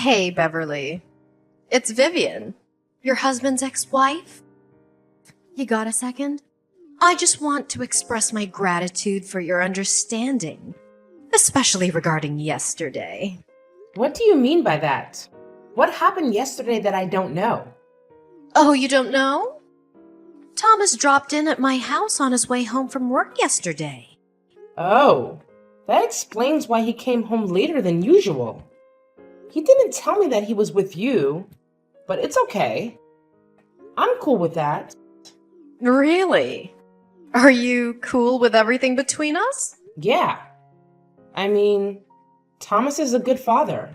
Hey, Beverly. It's Vivian, your husband's ex-wife. You got a second? I just want to express my gratitude for your understanding, especially regarding yesterday. What do you mean by that? What happened yesterday that I don't know? Oh, you don't know? Thomas dropped in at my house on his way home from work yesterday. Oh, that explains why he came home later than usual. He didn't tell me that he was with you, but it's okay. I'm cool with that. Really? Are you cool with everything between us? Yeah. I mean, Thomas is a good father.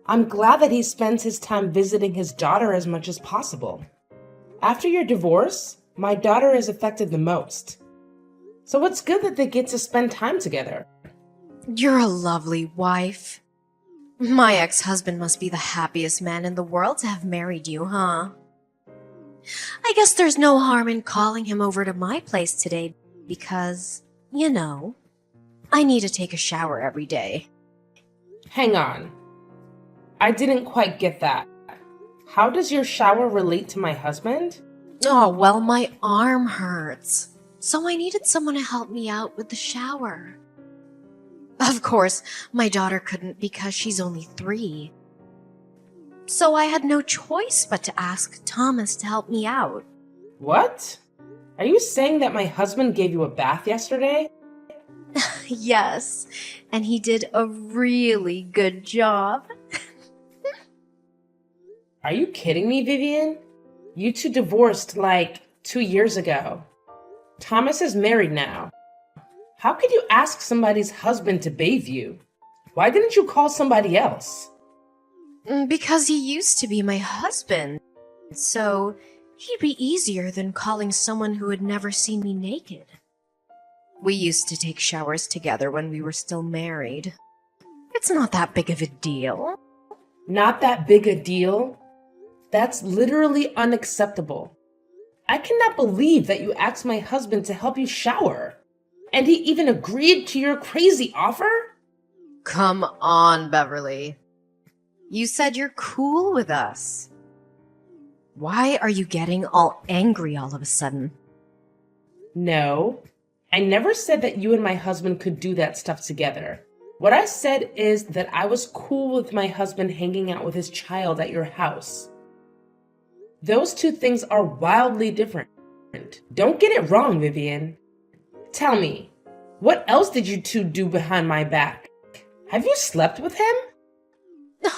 I'm glad that he spends his time visiting his daughter as much as possible. After your divorce, my daughter is affected the most. So it's good that they get to spend time together. You're a lovely wife. My ex-husband must be the happiest man in the world to have married you, huh? I guess there's no harm in calling him over to my place today because, I need to take a shower every day. Hang on. I didn't quite get that. How does your shower relate to my husband? Oh, well, my arm hurts, so I needed someone to help me out with the shower. Of course, my daughter couldn't because she's only 3. So I had no choice but to ask Thomas to help me out. What? Are you saying that my husband gave you a bath yesterday? Yes, and he did a really good job. Are you kidding me, Vivian? You two divorced like 2 years ago. Thomas is married now. How could you ask somebody's husband to bathe you? Why didn't you call somebody else? Because he used to be my husband, so he'd be easier than calling someone who had never seen me naked. We used to take showers together when we were still married. It's not that big of a deal. Not that big a deal? That's literally unacceptable. I cannot believe that you asked my husband to help you shower. And he even agreed to your crazy offer? Come on, Beverly. You said you're cool with us. Why are you getting all angry all of a sudden? No, I never said that you and my husband could do that stuff together. What I said is that I was cool with my husband hanging out with his child at your house. Those two things are wildly different. Don't get it wrong, Vivian. Tell me, what else did you two do behind my back? Have you slept with him?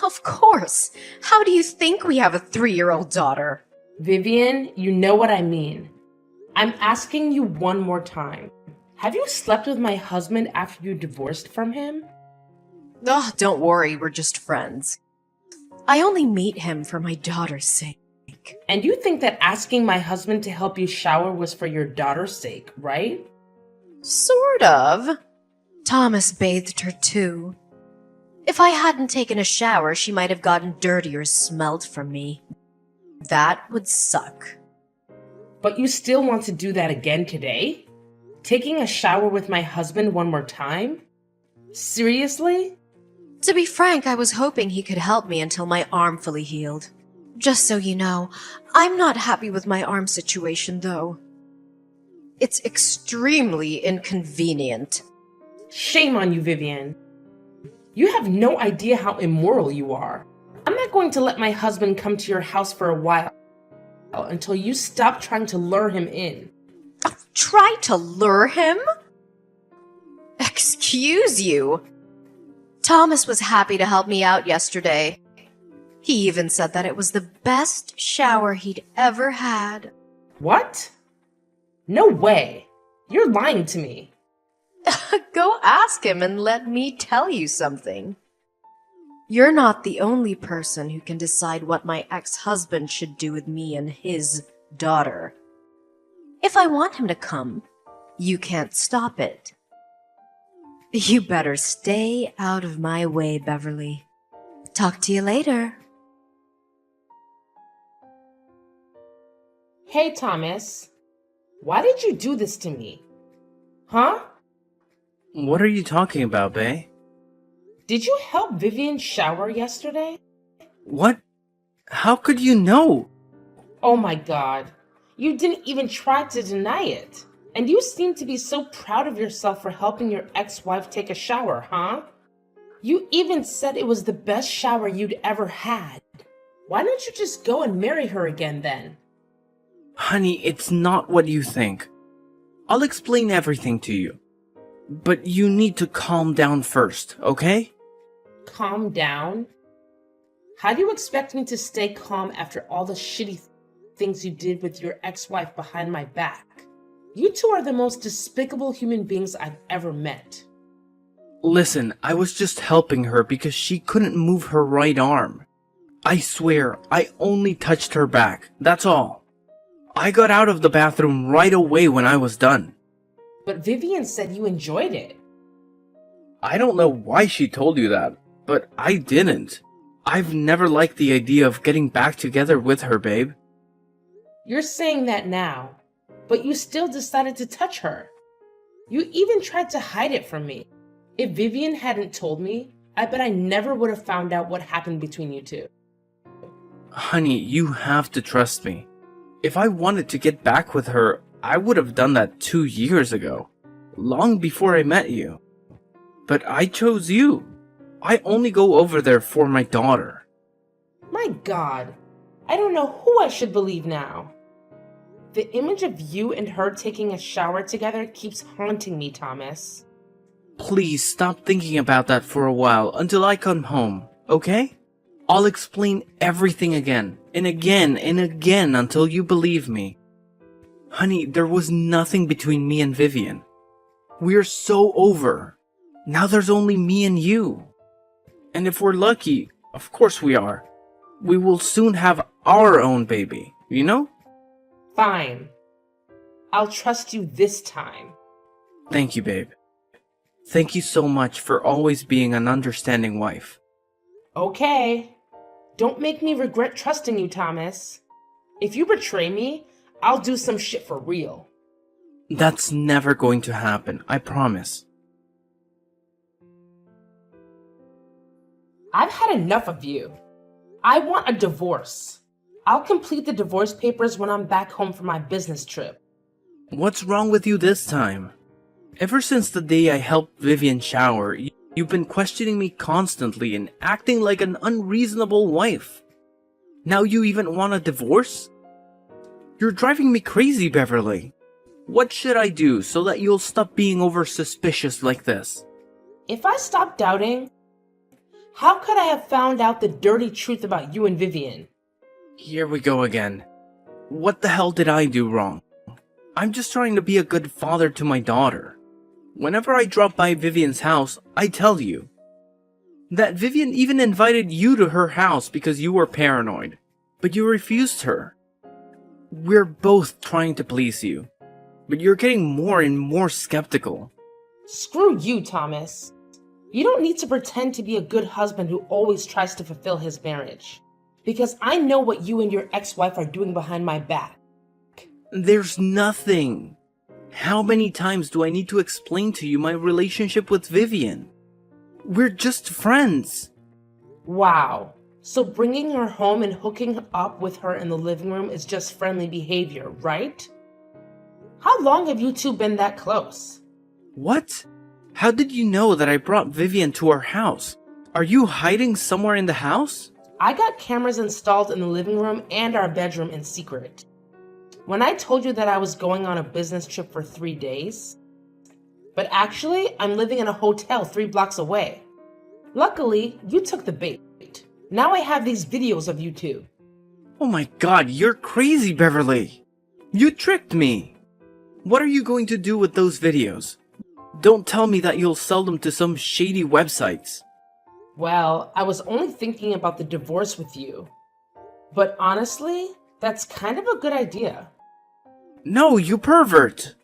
Of course. How do you think we have a 3-year-old daughter? Vivian, you know what I mean. I'm asking you one more time. Have you slept with my husband after you divorced from him? Oh, don't worry, we're just friends. I only meet him for my daughter's sake. And you think that asking my husband to help you shower was for your daughter's sake, right? Sort of. Thomas bathed her too. If I hadn't taken a shower, she might have gotten dirty or smelled from me. That would suck. But you still want to do that again today? Taking a shower with my husband one more time? Seriously? To be frank, I was hoping he could help me until my arm fully healed. Just so you know, I'm not happy with my arm situation, though. It's extremely inconvenient. Shame on you, Vivian. You have no idea how immoral you are. I'm not going to let my husband come to your house for a while until you stop trying to lure him in. Try to lure him? Excuse you. Thomas was happy to help me out yesterday. He even said that it was the best shower he'd ever had. What? No way. You're lying to me. Go ask him and let me tell you something. You're not the only person who can decide what my ex-husband should do with me and his daughter. If I want him to come, you can't stop it. You better stay out of my way, Beverly. Talk to you later. Hey, Thomas. Why did you do this to me? Huh? What are you talking about, Bae? Did you help Vivian shower yesterday? What? How could you know? Oh my god. You didn't even try to deny it. And you seem to be so proud of yourself for helping your ex-wife take a shower, huh? You even said it was the best shower you'd ever had. Why don't you just go and marry her again then? Honey, it's not what you think. I'll explain everything to you. But you need to calm down first, okay? Calm down? How do you expect me to stay calm after all the shitty things you did with your ex-wife behind my back? You two are the most despicable human beings I've ever met. Listen, I was just helping her because she couldn't move her right arm. I swear, I only touched her back, that's all. I got out of the bathroom right away when I was done. But Vivian said you enjoyed it. I don't know why she told you that, but I didn't. I've never liked the idea of getting back together with her, babe. You're saying that now, but you still decided to touch her. You even tried to hide it from me. If Vivian hadn't told me, I bet I never would have found out what happened between you two. Honey, you have to trust me. If I wanted to get back with her, I would have done that 2 years ago, long before I met you. But I chose you. I only go over there for my daughter. My God, I don't know who I should believe now. The image of you and her taking a shower together keeps haunting me, Thomas. Please stop thinking about that for a while until I come home, okay? I'll explain everything again and again and again until you believe me. Honey, there was nothing between me and Vivian. We're so over. Now there's only me and you. And if we're lucky, of course we are, we will soon have our own baby, you know? Fine. I'll trust you this time. Thank you, babe. Thank you so much for always being an understanding wife. Okay. Don't make me regret trusting you, Thomas. If you betray me, I'll do some shit for real. That's never going to happen, I promise. I've had enough of you. I want a divorce. I'll complete the divorce papers when I'm back home from my business trip. What's wrong with you this time? Ever since the day I helped Vivian shower, you've been questioning me constantly and acting like an unreasonable wife. Now you even want a divorce? You're driving me crazy, Beverly. What should I do so that you'll stop being over suspicious like this? If I stopped doubting, how could I have found out the dirty truth about you and Vivian? Here we go again. What the hell did I do wrong? I'm just trying to be a good father to my daughter. Whenever I drop by Vivian's house, I tell you. That Vivian even invited you to her house because you were paranoid, but you refused her. We're both trying to please you, but you're getting more and more skeptical. Screw you, Thomas. You don't need to pretend to be a good husband who always tries to fulfill his marriage. Because I know what you and your ex-wife are doing behind my back. There's nothing. How many times do I need to explain to you my relationship with Vivian? We're just friends. Wow. So bringing her home and hooking up with her in the living room is just friendly behavior, right? How long have you two been that close? What? How did you know that I brought Vivian to our house? Are you hiding somewhere in the house? I got cameras installed in the living room and our bedroom in secret. When I told you that I was going on a business trip for 3 days, but actually I'm living in a hotel 3 blocks away. Luckily, you took the bait. Now I have these videos of you two. Oh my god, you're crazy, Beverly. You tricked me. What are you going to do with those videos? Don't tell me that you'll sell them to some shady websites. Well, I was only thinking about the divorce with you. But honestly, that's kind of a good idea. No, you pervert!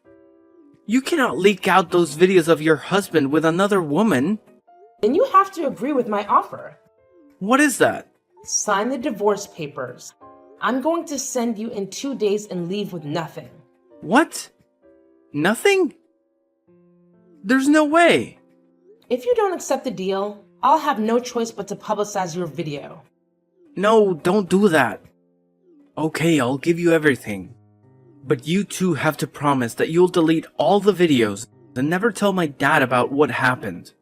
You cannot leak out those videos of your husband with another woman. Then you have to agree with my offer. What is that? Sign the divorce papers. I'm going to send you in 2 days and leave with nothing. What? Nothing? There's no way. If you don't accept the deal, I'll have no choice but to publicize your video. No, don't do that. Okay, I'll give you everything. But you two have to promise that you'll delete all the videos and never tell my dad about what happened.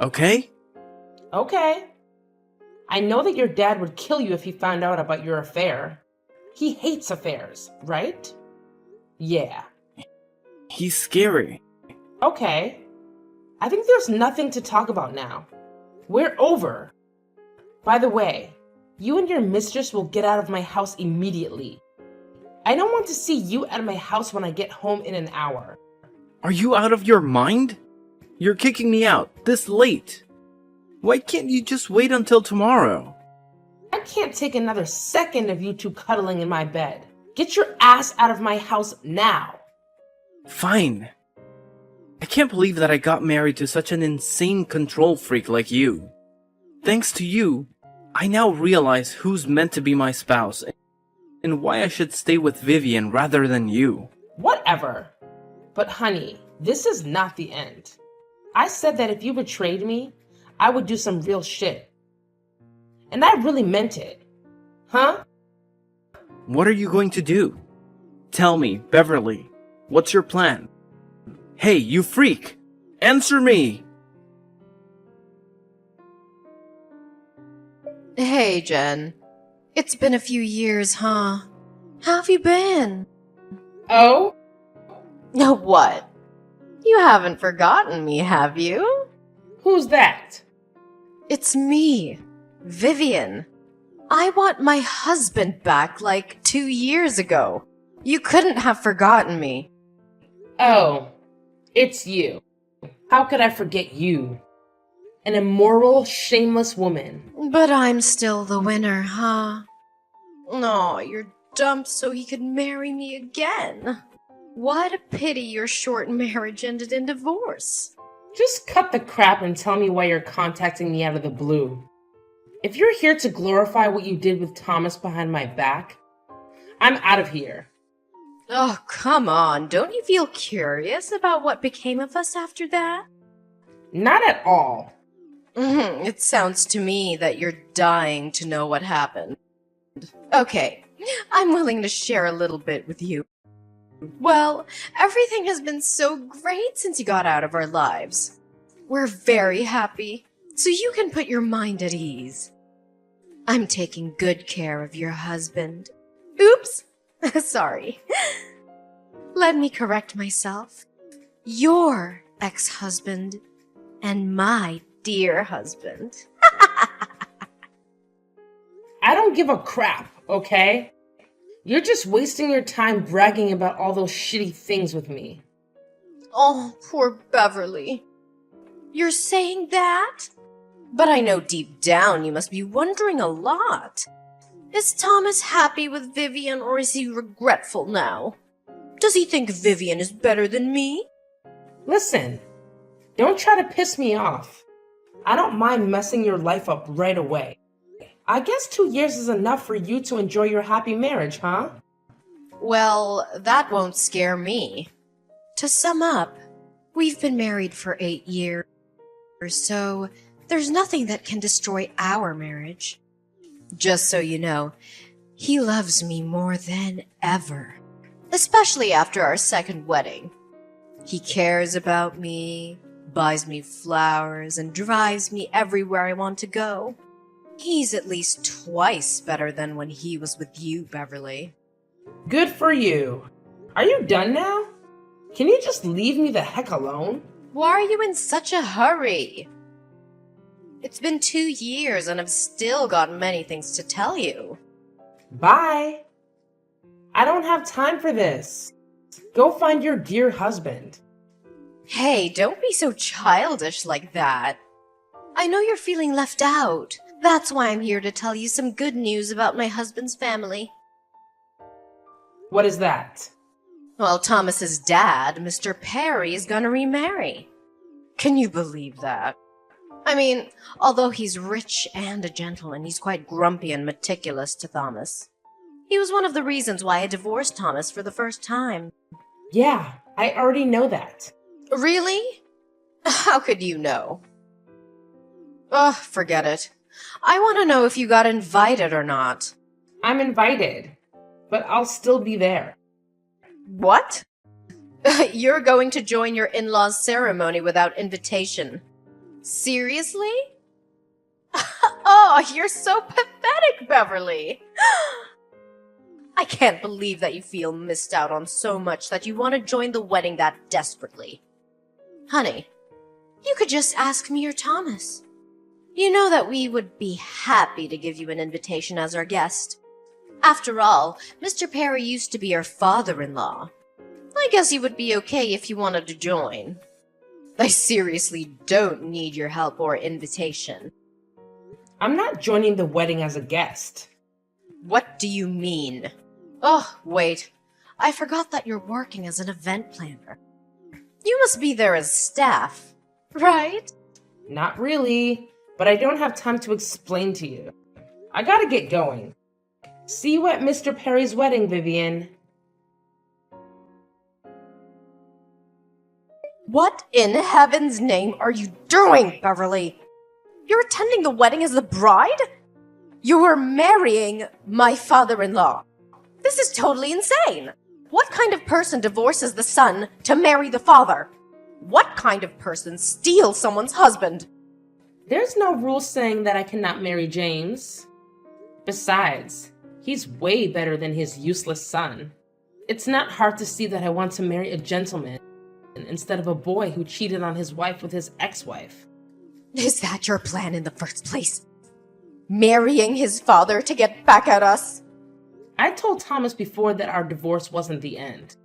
Okay? Okay. I know that your dad would kill you if he found out about your affair. He hates affairs, right? Yeah. He's scary. Okay. I think there's nothing to talk about now. We're over. By the way, you and your mistress will get out of my house immediately. I don't want to see you at my house when I get home in an hour. Are you out of your mind? You're kicking me out this late. Why can't you just wait until tomorrow? I can't take another second of you two cuddling in my bed. Get your ass out of my house now. Fine. I can't believe that I got married to such an insane control freak like you. Thanks to you, I now realize who's meant to be my spouse and why I should stay with Vivian rather than you. Whatever. But honey, this is not the end. I said that if you betrayed me, I would do some real shit. And I really meant it. Huh? What are you going to do? Tell me, Beverly. What's your plan? Hey, you freak! Answer me! Hey, Jen. It's been a few years, huh? How have you been? Oh? No, what? You haven't forgotten me, have you? Who's that? It's me, Vivian. I want my husband back like 2 years ago. You couldn't have forgotten me. Oh, it's you. How could I forget you? An immoral, shameless woman. But I'm still the winner, huh? No, you're dumped so he could marry me again. What a pity your short marriage ended in divorce. Just cut the crap and tell me why you're contacting me out of the blue. If you're here to glorify what you did with Thomas behind my back, I'm out of here. Oh, come on. Don't you feel curious about what became of us after that? Not at all. It sounds to me that you're dying to know what happened. Okay, I'm willing to share a little bit with you. Well, everything has been so great since you got out of our lives. We're very happy, so you can put your mind at ease. I'm taking good care of your husband. Oops, sorry. Let me correct myself. Your ex-husband and my dear husband. I don't give a crap, okay? You're just wasting your time bragging about all those shitty things with me. Oh, poor Beverly. You're saying that? But I know deep down you must be wondering a lot. Is Thomas happy with Vivian or is he regretful now? Does he think Vivian is better than me? Listen, don't try to piss me off. I don't mind messing your life up right away. I guess 2 years is enough for you to enjoy your happy marriage, huh? Well, that won't scare me. To sum up, we've been married for 8 years, so there's nothing that can destroy our marriage. Just so you know, he loves me more than ever, especially after our second wedding. He cares about me, buys me flowers, and drives me everywhere I want to go. He's at least twice better than when he was with you, Beverly. Good for you. Are you done now? Can you just leave me the heck alone? Why are you in such a hurry? It's been 2 years and I've still got many things to tell you. Bye. I don't have time for this. Go find your dear husband. Hey, don't be so childish like that. I know you're feeling left out. That's why I'm here to tell you some good news about my husband's family. What is that? Well, Thomas's dad, Mr. Perry, is gonna remarry. Can you believe that? I mean, although he's rich and a gentleman, he's quite grumpy and meticulous to Thomas. He was one of the reasons why I divorced Thomas for the first time. Yeah, I already know that. Really? How could you know? Ugh, forget it. I want to know if you got invited or not. I'm invited, but I'll still be there. What? You're going to join your in-laws' ceremony without invitation. Seriously? Oh, you're so pathetic, Beverly. I can't believe that you feel missed out on so much that you want to join the wedding that desperately. Honey, you could just ask me or Thomas. You know that we would be happy to give you an invitation as our guest. After all, Mr. Perry used to be your father-in-law. I guess he would be okay if you wanted to join. I seriously don't need your help or invitation. I'm not joining the wedding as a guest. What do you mean? Oh, wait. I forgot that you're working as an event planner. You must be there as staff, right? Not really, but I don't have time to explain to you. I gotta get going. See you at Mr. Perry's wedding, Vivian. What in heaven's name are you doing, Beverly? You're attending the wedding as the bride? You're marrying my father-in-law. This is totally insane. What kind of person divorces the son to marry the father? What kind of person steals someone's husband? There's no rule saying that I cannot marry James. Besides, he's way better than his useless son. It's not hard to see that I want to marry a gentleman instead of a boy who cheated on his wife with his ex-wife. Is that your plan in the first place? Marrying his father to get back at us? I told Thomas before that our divorce wasn't the end.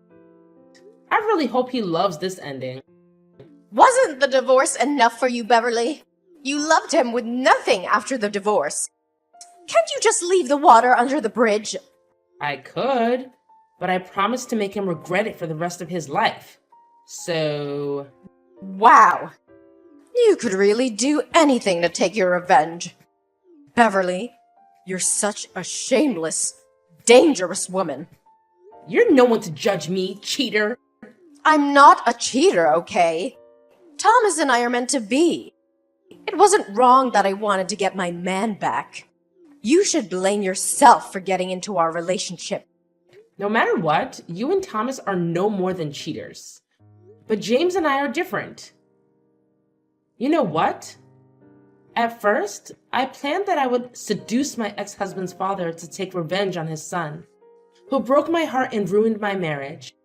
I really hope he loves this ending. Wasn't the divorce enough for you, Beverly? You loved him with nothing after the divorce. Can't you just leave the water under the bridge? I could, but I promised to make him regret it for the rest of his life. So... Wow. You could really do anything to take your revenge. Beverly, you're such a shameless, dangerous woman. You're no one to judge me, cheater. I'm not a cheater, okay? Thomas and I are meant to be. It wasn't wrong that I wanted to get my man back. You should blame yourself for getting into our relationship. No matter what, you and Thomas are no more than cheaters. But James and I are different. You know what? At first, I planned that I would seduce my ex-husband's father to take revenge on his son, who broke my heart and ruined my marriage.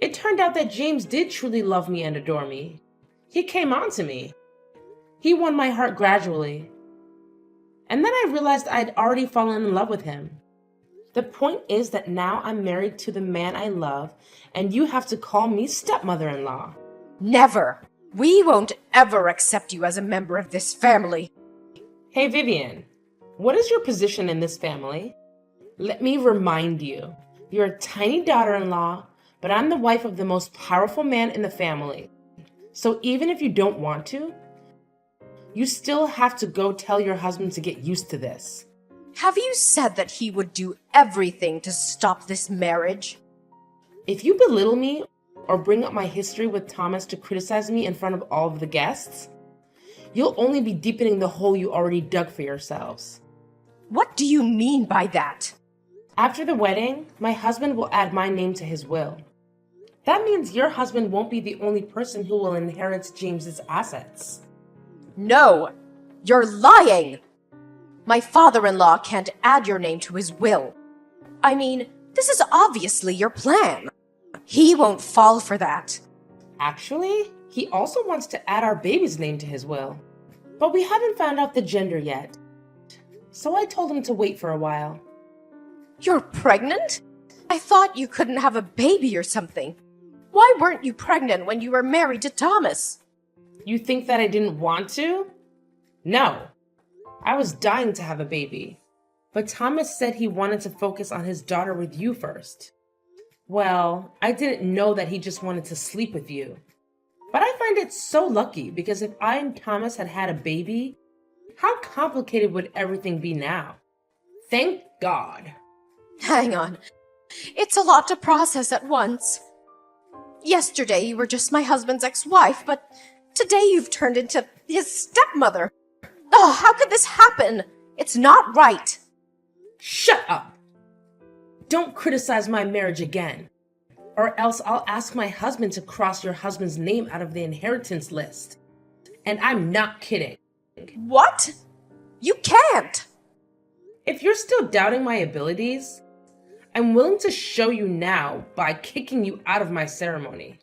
It turned out that James did truly love me and adore me. He came on to me. He won my heart gradually. And then I realized I'd already fallen in love with him. The point is that now I'm married to the man I love, and you have to call me stepmother-in-law. Never. We won't ever accept you as a member of this family. Hey, Vivian, what is your position in this family? Let me remind you, you're a tiny daughter-in-law, but I'm the wife of the most powerful man in the family. So even if you don't want to, you still have to go tell your husband to get used to this. Have you said that he would do everything to stop this marriage? If you belittle me or bring up my history with Thomas to criticize me in front of all of the guests, you'll only be deepening the hole you already dug for yourselves. What do you mean by that? After the wedding, my husband will add my name to his will. That means your husband won't be the only person who will inherit James's assets. No, you're lying! My father-in-law can't add your name to his will. I mean, this is obviously your plan. He won't fall for that. Actually, he also wants to add our baby's name to his will. But we haven't found out the gender yet. So I told him to wait for a while. You're pregnant? I thought you couldn't have a baby or something. Why weren't you pregnant when you were married to Thomas? You think that I didn't want to? No. I was dying to have a baby. But Thomas said he wanted to focus on his daughter with you first. Well, I didn't know that he just wanted to sleep with you. But I find it so lucky because if I and Thomas had had a baby, how complicated would everything be now? Thank God. Hang on. It's a lot to process at once. Yesterday you were just my husband's ex-wife, but today you've turned into his stepmother. Oh, how could this happen? It's not right. Shut up! Don't criticize my marriage again, or else I'll ask my husband to cross your husband's name out of the inheritance list. And I'm not kidding. What? You can't! If you're still doubting my abilities, I'm willing to show you now by kicking you out of my ceremony.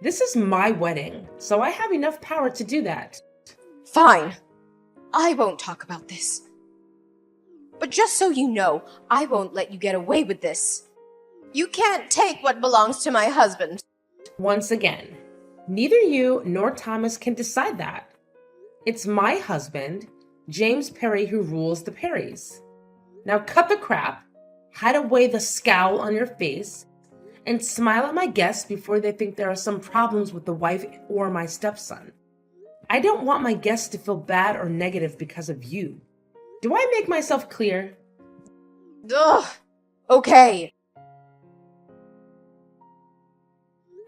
This is my wedding, so I have enough power to do that. Fine. I won't talk about this. But just so you know, I won't let you get away with this. You can't take what belongs to my husband. Once again, neither you nor Thomas can decide that. It's my husband, James Perry, who rules the Perrys. Now cut the crap, hide away the scowl on your face, and smile at my guests before they think there are some problems with the wife or my stepson. I don't want my guests to feel bad or negative because of you. Do I make myself clear? Ugh. Okay.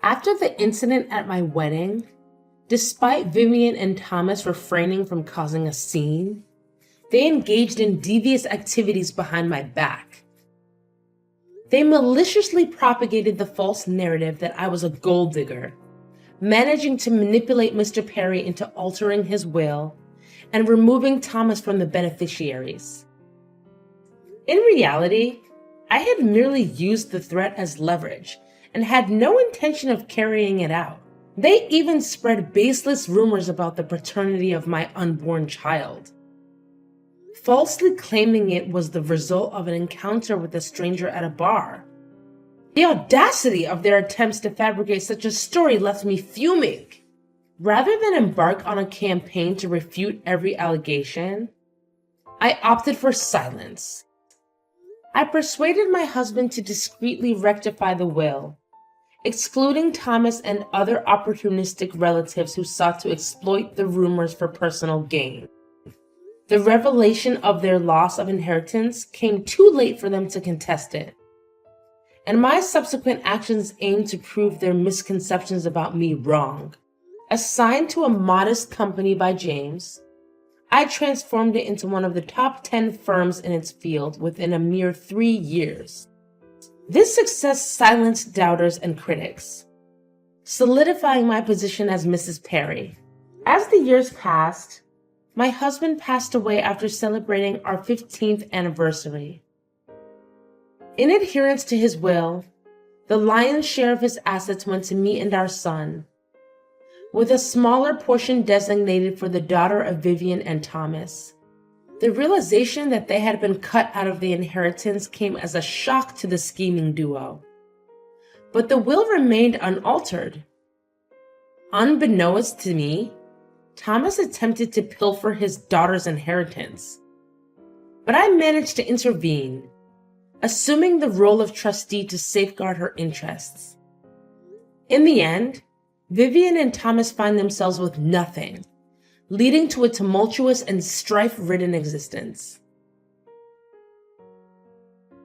After the incident at my wedding, despite Vivian and Thomas refraining from causing a scene, they engaged in devious activities behind my back. They maliciously propagated the false narrative that I was a gold digger, managing to manipulate Mr. Perry into altering his will and removing Thomas from the beneficiaries. In reality, I had merely used the threat as leverage and had no intention of carrying it out. They even spread baseless rumors about the paternity of my unborn child, falsely claiming it was the result of an encounter with a stranger at a bar. The audacity of their attempts to fabricate such a story left me fuming. Rather than embark on a campaign to refute every allegation, I opted for silence. I persuaded my husband to discreetly rectify the will, excluding Thomas and other opportunistic relatives who sought to exploit the rumors for personal gain. The revelation of their loss of inheritance came too late for them to contest it, and my subsequent actions aimed to prove their misconceptions about me wrong. Assigned to a modest company by James, I transformed it into one of the top 10 firms in its field within a mere 3 years. This success silenced doubters and critics, solidifying my position as Mrs. Perry. As the years passed, my husband passed away after celebrating our 15th anniversary. In adherence to his will, the lion's share of his assets went to me and our son, with a smaller portion designated for the daughter of Vivian and Thomas. The realization that they had been cut out of the inheritance came as a shock to the scheming duo. But the will remained unaltered. Unbeknownst to me, Thomas attempted to pilfer his daughter's inheritance. But I managed to intervene, assuming the role of trustee to safeguard her interests. In the end, Vivian and Thomas find themselves with nothing, leading to a tumultuous and strife-ridden existence.